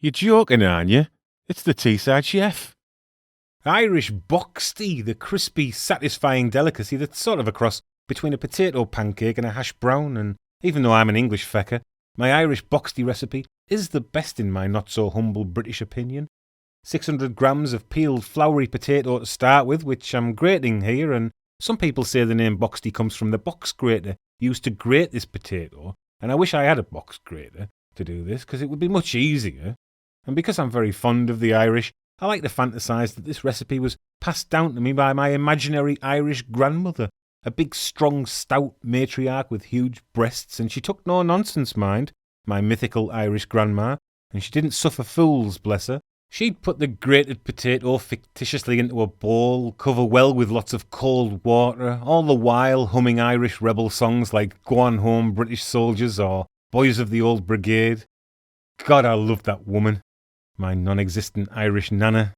You're joking, aren't you? It's the Teesside Chef. Irish Boxty, the crispy, satisfying delicacy that's sort of a cross between a potato pancake and a hash brown, and even though I'm an English fecker, my Irish Boxty recipe is the best in my not-so-humble British opinion. 600 grams of peeled floury potato to start with, which I'm grating here, and some people say the name Boxty comes from the box grater used to grate this potato, and I wish I had a box grater to do this, because it would be much easier. And because I'm very fond of the Irish, I like to fantasise that this recipe was passed down to me by my imaginary Irish grandmother, a big, strong, stout matriarch with huge breasts, and she took no nonsense, mind, my mythical Irish grandma, and she didn't suffer fools, bless her. She'd put the grated potato fictitiously into a bowl, cover well with lots of cold water, all the while humming Irish rebel songs like Go On Home British Soldiers or Boys of the Old Brigade. God, I loved that woman, my non-existent Irish Nanna.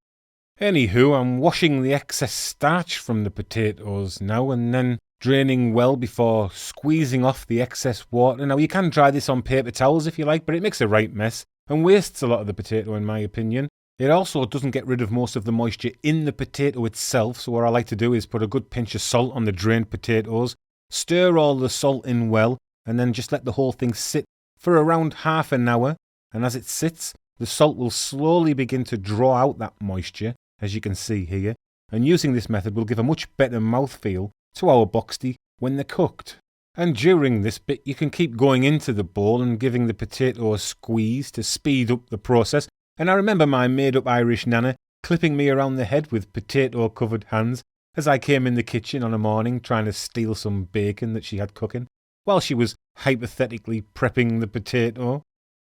Anywho, I'm washing the excess starch from the potatoes now and then draining well before squeezing off the excess water. Now, you can dry this on paper towels if you like, but it makes a right mess and wastes a lot of the potato in my opinion. It also doesn't get rid of most of the moisture in the potato itself, so what I like to do is put a good pinch of salt on the drained potatoes, stir all the salt in well, and then just let the whole thing sit for around half an hour, and as it sits, the salt will slowly begin to draw out that moisture, as you can see here, and using this method will give a much better mouthfeel to our boxty when they're cooked. And during this bit you can keep going into the bowl and giving the potato a squeeze to speed up the process, and I remember my made-up Irish Nana clipping me around the head with potato-covered hands as I came in the kitchen on a morning trying to steal some bacon that she had cooking, while she was hypothetically prepping the potato.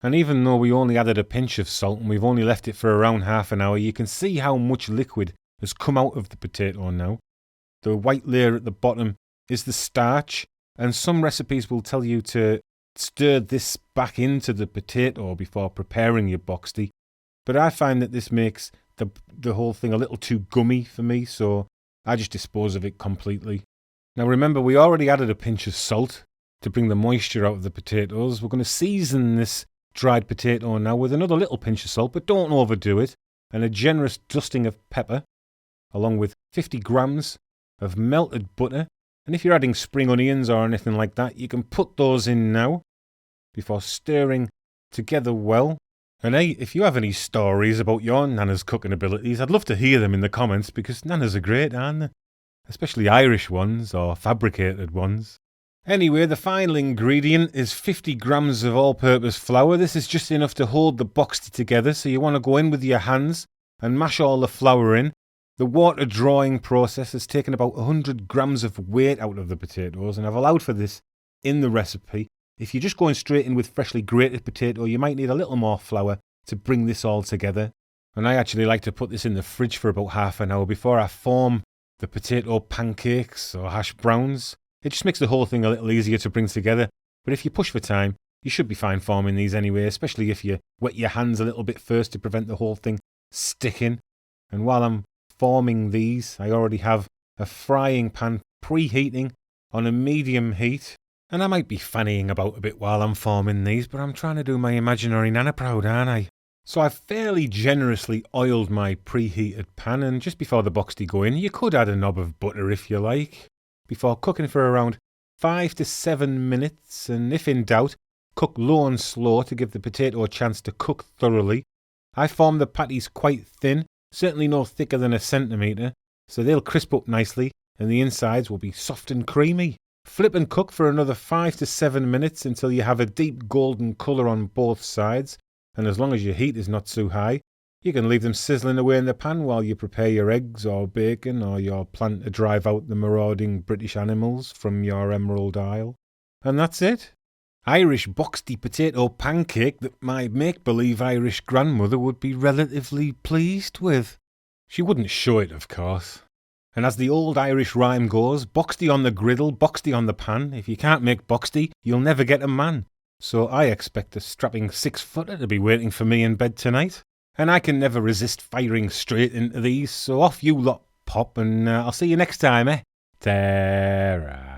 And even though we only added a pinch of salt and we've only left it for around half an hour, you can see how much liquid has come out of the potato now. The white layer at the bottom is the starch, and some recipes will tell you to stir this back into the potato before preparing your boxty. But I find that this makes the whole thing a little too gummy for me, so I just dispose of it completely. Now remember, we already added a pinch of salt to bring the moisture out of the potatoes. We're going to season this dried potato now with another little pinch of salt, but don't overdo it, and a generous dusting of pepper, along with 50 grams of melted butter. And if you're adding spring onions or anything like that, you can put those in now before stirring together well. And hey, if you have any stories about your Nana's cooking abilities, I'd love to hear them in the comments, because Nanas are great, aren't they? Especially Irish ones or fabricated ones. Anyway, the final ingredient is 50 grams of all-purpose flour. This is just enough to hold the boxty together, so you want to go in with your hands and mash all the flour in. The water drawing process has taken about 100 grams of weight out of the potatoes, and I've allowed for this in the recipe. If you're just going straight in with freshly grated potato, you might need a little more flour to bring this all together. And I actually like to put this in the fridge for about half an hour before I form the potato pancakes or hash browns. It just makes the whole thing a little easier to bring together. But if you push for time, you should be fine forming these anyway, especially if you wet your hands a little bit first to prevent the whole thing sticking. And while I'm forming these, I already have a frying pan preheating on a medium heat. And I might be fannying about a bit while I'm forming these, but I'm trying to do my imaginary Nana proud, aren't I? So I've fairly generously oiled my preheated pan, and just before the boxty go in, you could add a knob of butter if you like, before cooking for around 5 to 7 minutes, and if in doubt, cook low and slow to give the potato a chance to cook thoroughly. I form the patties quite thin, certainly no thicker than 1 centimetre, so they'll crisp up nicely, and the insides will be soft and creamy. Flip and cook for another 5 to 7 minutes until you have a deep golden colour on both sides, and as long as your heat is not too high, you can leave them sizzling away in the pan while you prepare your eggs or bacon or your plan to drive out the marauding British animals from your Emerald Isle. And that's it. Irish Boxty potato pancake that my make-believe Irish grandmother would be relatively pleased with. She wouldn't show it, of course. And as the old Irish rhyme goes, boxty on the griddle, boxty on the pan. If you can't make boxty, you'll never get a man. So I expect a strapping 6-footer to be waiting for me in bed tonight. And I can never resist firing straight into these, so off you lot pop, and I'll see you next time, eh? Ta-ra.